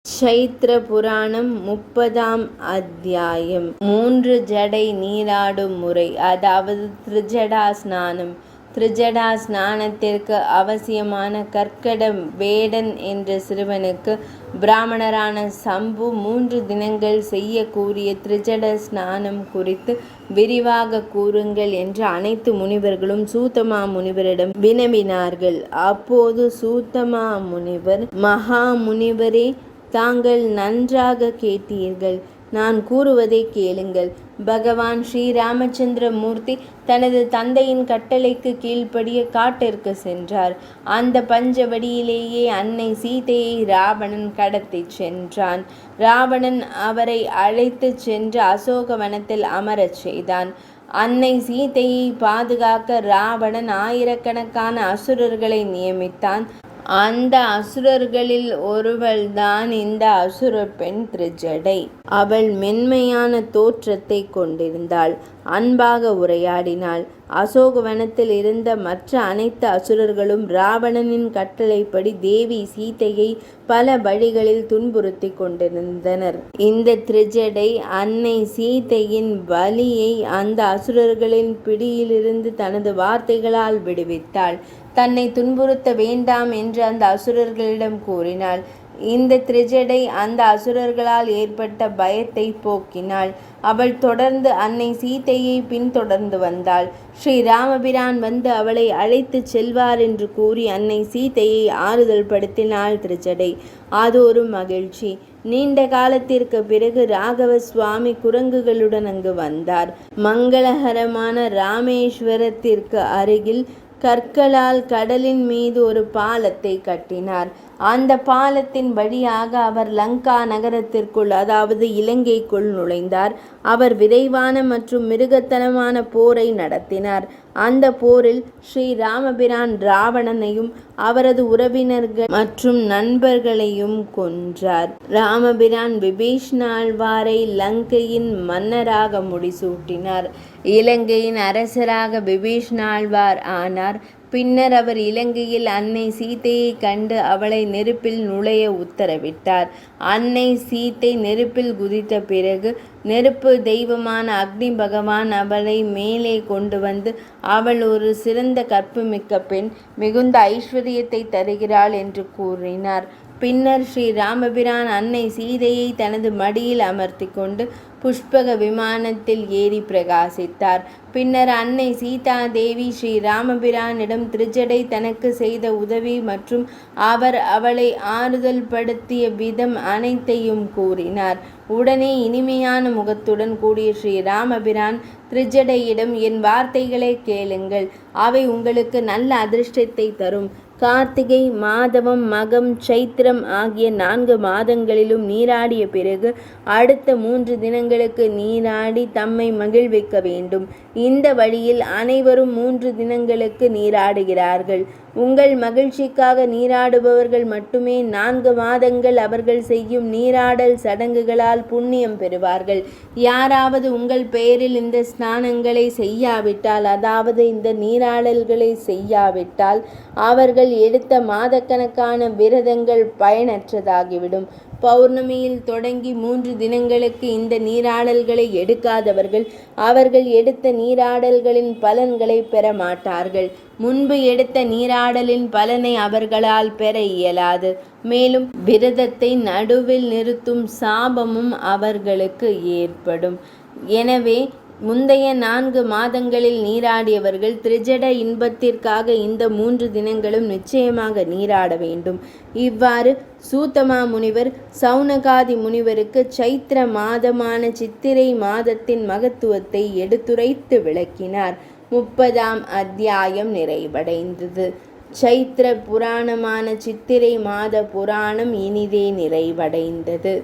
சைத்திர புராணம் 30ஆம் அத்தியாயம். 3 ஜடை நீராடும் முறை, அதாவது திரிஜடா ஸ்நானம். திரிஜடா ஸ்நானத்திற்கு அவசியமான கற்கட வேடன் என்ற சிறுவனுக்கு பிராமணரான சம்பு 3 தினங்கள் செய்ய கூறிய திரிஜட ஸ்நானம் குறித்து விரிவாக கூறுங்கள் என்று அனைத்து முனிவர்களும் சூத்தமா முனிவரிடம் வினவினார்கள். அப்போது சூத்தமா முனிவர், மகா முனிவரே, தாங்கள் நன்றாக கேட்டீர்கள். நான் கூறுவதை கேளுங்கள். பகவான் ஸ்ரீ ராமச்சந்திர மூர்த்தி தனது தந்தையின் கட்டளைக்கு கீழ்ப்படிய காட்டிற்கு சென்றார். அந்த பஞ்சவடியிலேயே அன்னை சீதையை ராவணன் கடத்தி சென்றான். ராவணன் அவரை அழைத்து சென்று அசோகவனத்தில் அமரச் செய்தான். அன்னை சீதையை பாதுகாக்க ராவணன் ஆயிரக்கணக்கான அசுரர்களை நியமித்தான். அந்த அசுரர்களில் ஒருவள்தான் இந்த அசுர பெண் திரிஜடை. அவள் மென்மையான தோற்றத்தை கொண்டிருந்தாள். அன்பாக உரையாடினாள். அசோகவனத்தில் இருந்த மற்ற அனைத்து அசுரர்களும் ராவணனின் கட்டளைப்படி தேவி சீதையை பல வழிகளில் துன்புறுத்தி கொண்டிருந்தனர். இந்த திரிஜடை அன்னை சீதையின் வலியை அந்த அசுரர்களின் பிடியிலிருந்து தனது வார்த்தைகளால் விடுவித்தாள். தன்னை துன்புறுத்த வேண்டாம் என்று அந்த அசுரர்களிடம் கூறினாள். இந்த திரிஜடை அந்த அசுரர்களால் ஏற்பட்ட பயத்தை போக்கினாள். அவள் தொடர்ந்து அன்னை சீதையை பின்தொடர்ந்து வந்தாள். ஸ்ரீ ராமபிரான் வந்து அவளை அழைத்து செல்வார் என்று கூறி அன்னை சீதையை ஆறுதல் படுத்தினாள் திரிஜடை. அது ஒரு மகிழ்ச்சி. நீண்ட காலத்திற்கு பிறகு ராகவ சுவாமி குரங்குகளுடன் அங்கு வந்தார். மங்களகரமான ராமேஸ்வரத்திற்கு அருகில் கற்களால் கடலின் மீது ஒரு பாலத்தை கட்டினார். அந்த பாலத்தின் வழியாக அவர் லங்கா நகரத்திற்குள், அதாவது இலங்கைக்குள் நுழைந்தார். அவர் விரைவான மற்றும் மிருகத்தனமான போரை நடத்தினார். அந்த போரில் ஸ்ரீ ராமபிரான் ராவணனையும் அவரது உறவினர்கள் மற்றும் நண்பர்களையும் கொன்றார். ராமபிரான் விபீஷ்ணாழ்வாரை லங்கையின் மன்னராக முடிசூட்டினார். இலங்கையின் அரசராக விபீஷ்ணாழ்வார் ஆனார். பின்னர் அவர் இலங்கையில் அன்னை சீதையை கண்டு அவளை நெருப்பில் நுழைய உத்தரவிட்டார். அன்னை சீதை நெருப்பில் குதித்த பிறகு நெருப்பு தெய்வமான அக்னி பகவான் அவளை மேலே கொண்டு வந்து, அவள் ஒரு சிறந்த கற்புமிக்க பெண், மிகுந்த ஐஸ்வர்யத்தை தருகிறாள் என்று கூறினார். பின்னர் ஸ்ரீ ராமபிரான் அன்னை சீதையை தனது மடியில் அமர்த்தி கொண்டு புஷ்பக விமானத்தில் ஏறி பிரகாசித்தார். பின்னர் அன்னை சீதா தேவி ஸ்ரீ ராமபிரானிடம் திரிஜடை தனக்கு செய்த உதவி மற்றும் அவர் அவளை ஆறுதல் படுத்திய விதம் அனைத்தையும் கூறினார். உடனே இனிமையான முகத்துடன் கூடிய ஸ்ரீ ராமபிரான் திரிஜடையிடம், என் வார்த்தைகளை கேளுங்கள், அவை உங்களுக்கு நல்ல அதிர்ஷ்டத்தை தரும். கார்த்திகை, மாதவம், மகம், சைத்திரம் ஆகிய 4 மாதங்களிலும் நீராடிய பிறகு அடுத்த 3 தினங்களுக்கு நீராடி தம்மை மகிழ்விக்க வேண்டும். இந்த வழியில் அனைவரும் 3 தினங்களுக்கு நீராடுகிறார்கள். உங்கள் மகிழ்ச்சிக்காக நீராடுபவர்கள் மட்டுமே 4 மாதங்கள் அவர்கள் செய்யும் நீராடல் சடங்குகளால் புண்ணியம் பெறுவார்கள். யாராவது உங்கள் பெயரில் இந்த ஸ்நானங்களை செய்யாவிட்டால், அதாவது இந்த நீராடல்களை செய்யாவிட்டால், அவர்கள் எடுத்த மாதக்கணக்கான விரதங்கள் பயனற்றதாகிவிடும். பௌர்ணமியில் தொடங்கி 3 தினங்களுக்கு இந்த நீராடல்களை எடுக்காதவர்கள் அவர்கள் எடுத்த நீராடல்களின் பலன்களை பெற மாட்டார்கள். முன்பு எடுத்த நீராடலின் பலனை அவர்களால் பெற இயலாது. மேலும் விரதத்தை நடுவில் நிறுத்தும் சாபமும் அவர்களுக்கு ஏற்படும். எனவே முந்தைய 4 மாதங்களில் நீராடியவர்கள் திரிஜட இன்பத்திற்காக இந்த 3 தினங்களும் நிச்சயமாக நீராட வேண்டும். இவ்வாறு சூத்தமா முனிவர் சௌனகாதி முனிவருக்கு சைத்திர மாதமான சித்திரை மாதத்தின் மகத்துவத்தை எடுத்துரைத்து விளக்கினார். 30ஆம் அத்தியாயம் நிறைவடைந்தது. சைத்திர புராணமான சித்திரை மாத புராணம் இனிதே நிறைவடைந்தது.